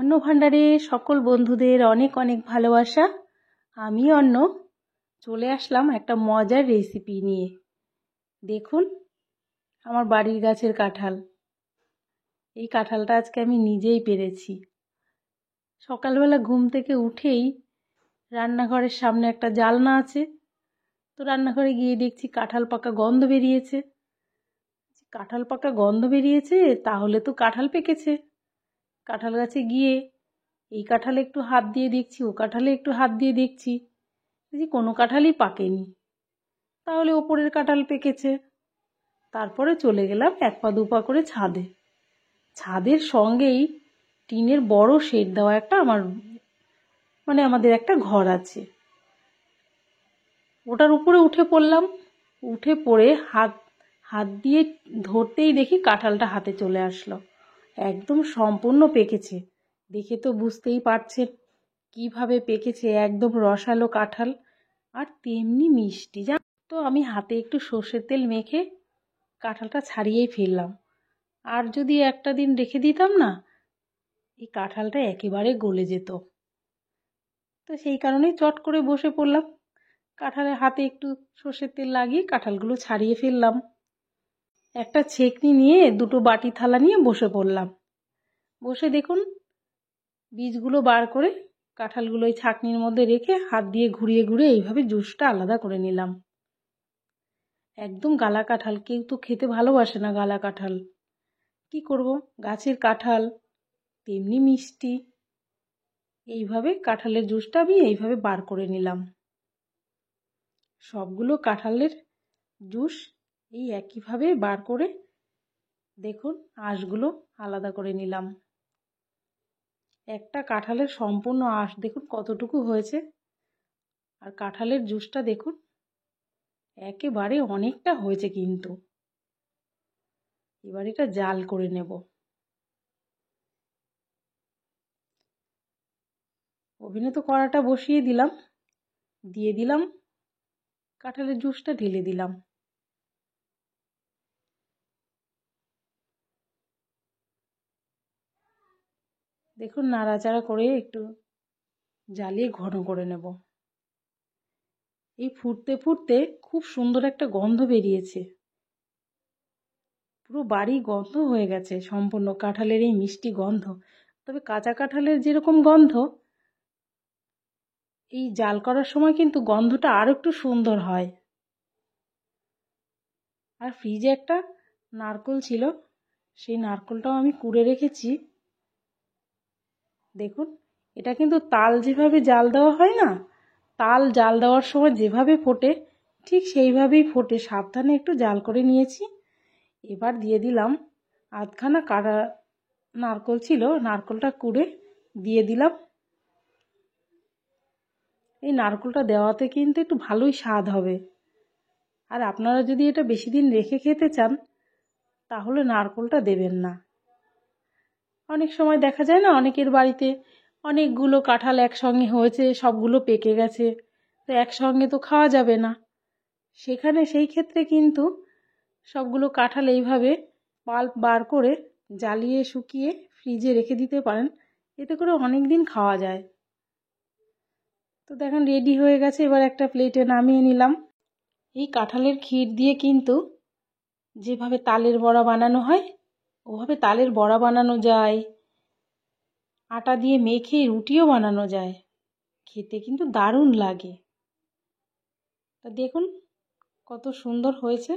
অন্ন ভাণ্ডারে সকল বন্ধুদের অনেক অনেক ভালোবাসা। আমি অন্ন চলে আসলাম একটা মজার রেসিপি নিয়ে। দেখুন আমার বাড়ির গাছের কাঁঠাল। এই কাঁঠালটা আজকে আমি নিজেই পেরেছি। সকালবেলা ঘুম থেকে উঠেই রান্নাঘরের সামনে একটা জালনা আছে, তো রান্নাঘরে গিয়ে দেখছি কাঁঠাল পাকা গন্ধ বেরিয়েছে। কাঁঠাল পাকা গন্ধ বেরিয়েছে, তাহলে তো কাঁঠাল পেকেছে। কাঁঠাল গাছে গিয়ে এই কাঁঠালে একটু হাত দিয়ে দেখছি, ও কাঁঠালে একটু হাত দিয়ে দেখছি, কোনো কাঁঠালই পাকেনি, তাহলে ওপরের কাঁঠাল পেকেছে। তারপরে চলে গেলাম এক পা দুপা করে ছাদে। ছাদের সঙ্গেই টিনের বড় শেড দেওয়া একটা আমাদের একটা ঘর আছে, ওটার উপরে উঠে পড়লাম। উঠে পড়ে হাত দিয়ে ধরতেই দেখি কাঁঠালটা হাতে চলে আসলো। একদম সম্পূর্ণ পেকেছে। দেখে তো বুঝতেই পারছেন কিভাবে পেকেছে। একদম রসালো কাঁঠাল, আর তেমনি মিষ্টি। তো আমি হাতে একটু সর্ষের তেল মেখে কাঁঠালটা ছাড়িয়েই ফেললাম। আর যদি একটা দিন রেখে দিতাম না, এই কাঁঠালটা একেবারে গলে যেত। তো সেই কারণেই চট করে বসে পড়লাম, কাঁঠালের হাতে একটু সর্ষের তেল লাগিয়ে কাঁঠালগুলো ছাড়িয়ে ফেললাম। একটা ছেঁকনি নিয়ে দুটো বাটি থালা নিয়ে বসে পড়লাম। বসে দেখুন বীজগুলো বার করে কাঁঠালগুলো ওই ছাঁকনির মধ্যে রেখে হাত দিয়ে ঘুরিয়ে ঘুরিয়ে এইভাবে জুসটা আলাদা করে নিলাম। একদম গালা কাঁঠাল, কেউ তো খেতে ভালোবাসে না গালা কাঁঠাল, কি করব, গাছের কাঁঠাল তেমনি মিষ্টি। এইভাবে কাঁঠালের জুসটা আমি এইভাবে বার করে নিলাম। সবগুলো কাঁঠালের জুস এই একইভাবে বার করে দেখুন আঁশগুলো আলাদা করে নিলাম। একটা কাঁঠালের সম্পূর্ণ আঁশ দেখুন কতটুকু হয়েছে, আর কাঁঠালের জুসটা দেখুন একেবারে অনেকটা হয়েছে। কিন্তু এবার এটা জাল করে নেব। ওভেনে তো কড়াটা বসিয়ে দিলাম, দিয়ে দিলাম কাঁঠালের জুসটা, ঢেলে দিলাম। দেখুন নাড়াচাড়া করে একটু জ্বালিয়ে ঘন করে নেব। এই ফুটতে ফুটতে খুব সুন্দর একটা গন্ধ বেরিয়েছে, পুরো বাড়ি গন্ধ হয়ে গেছে সম্পূর্ণ কাঁঠালের এই মিষ্টি গন্ধ। তবে কাঁচা কাঁঠালের যেরকম গন্ধ, এই জাল করার সময় কিন্তু গন্ধটা আরও একটু সুন্দর হয়। আর ফ্রিজে একটা নারকেল ছিল, সেই নারকেলটাও আমি কুড়ে রেখেছি। দেখুন এটা কিন্তু তাল যেভাবে জাল দেওয়া হয় না, তাল জাল দেওয়ার সময় যেভাবে ফোটে ঠিক সেইভাবেই ফোটে। সাবধানে একটু জাল করে নিয়েছি। এবার দিয়ে দিলাম আধখানা কাটা নারকেল ছিল, নারকেলটা কুড়ে দিয়ে দিলাম। এই নারকেলটা দেওয়াতে কিন্তু একটু ভালোই স্বাদ হবে। আর আপনারা যদি এটা বেশি দিন রেখে খেতে চান, তাহলে নারকেলটা দেবেন না। অনেক সময় দেখা যায় না, অনেকের বাড়িতে অনেকগুলো কাঁঠাল একসঙ্গে হয়েছে, সবগুলো পেকে গেছে, তো একসঙ্গে তো খাওয়া যাবে না। সেই ক্ষেত্রে কিন্তু সবগুলো কাঁঠাল এইভাবে পাল্প বার করে জ্বালিয়ে শুকিয়ে ফ্রিজে রেখে দিতে পারেন, এতে করে অনেক দিন খাওয়া যায়। তো দেখুন রেডি হয়ে গেছে। এবার একটা প্লেটে নামিয়ে নিলাম। এই কাঁঠালের ক্ষীর দিয়ে কিন্তু যেভাবে তালের বড়া বানানো হয়, ওভাবে তালের বড়া বানানো যায়। আটা দিয়ে মেখে রুটিও বানানো যায়, খেতে কিন্তু দারুণ লাগে। তা দেখুন কত সুন্দর হয়েছে।